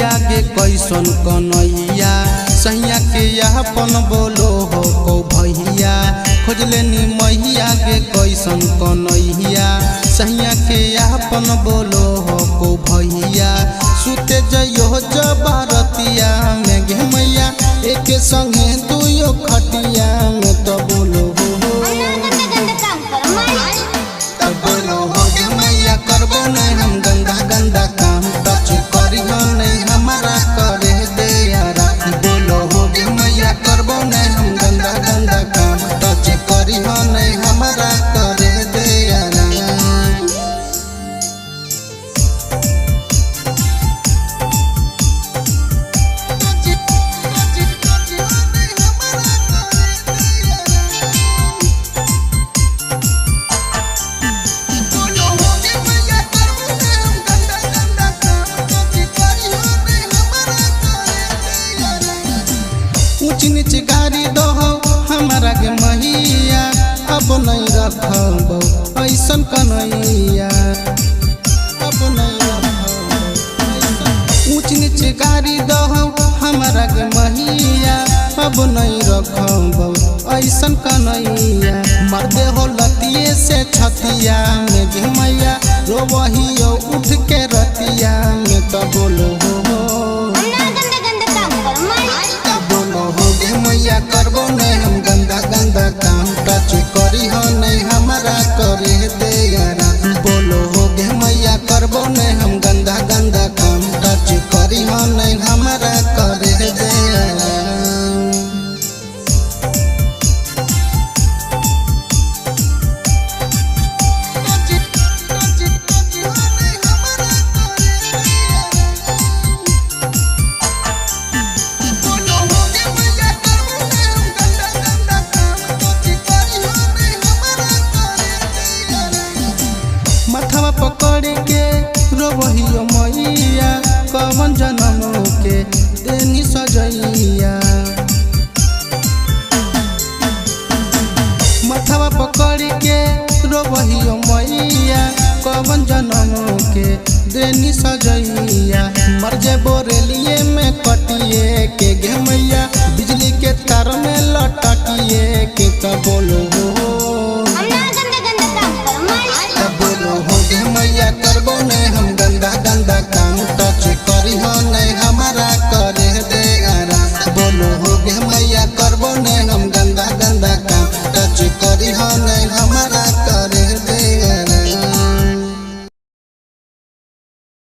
मैया के कैसन कन्हैया सैया के अपन बोलो हो को भैया खोजले नी मैया के कैसन कन्हैया सैया के अपन बोलो हो को भैया सुते जइयो जबारतिया में गे मैया एक संगे दुयो खटिया में तो बोलो हो गे मैया करबो नहीं हम गंदा गंदा काम टच करियो नहीं हमारा करे दे यारा बोलो हो गे मैया करबो नहीं हम गंदा गंदा काम टच करियो नहीं हमारा करे दे यारा ऊंच नीच गाड़ी दो हमारा के मैया अब नहीं रखबो ऐसन कन्हैया अब नहीं रखबो ऊंच नीच गाड़ी दो हमारा के मैया अब नहीं रखबो ऐसन कन्हैया मर्दे हो लतिये से छतिया में गे मैया रोवहियो उठ के रतिया में तो बोलो हो मैया करबो नहीं हम गंदा गंदा काम टच करी हो नहीं हमारा करे दे यारा बोलो हो गे मैया करबो नहीं हम गंदा गंदा काम टच करी हो नहीं हमारा करे दे यारा मथवा पकड़ के रोवहियो मैया कवन जन्म के देनी सजैया मथवा पकड़ के रोवहियो मैया कवन जन्म के देनी सजैया मर जे बोरेलिए में कटिए के गे मैया बिजली के तार में लटकिए के बोल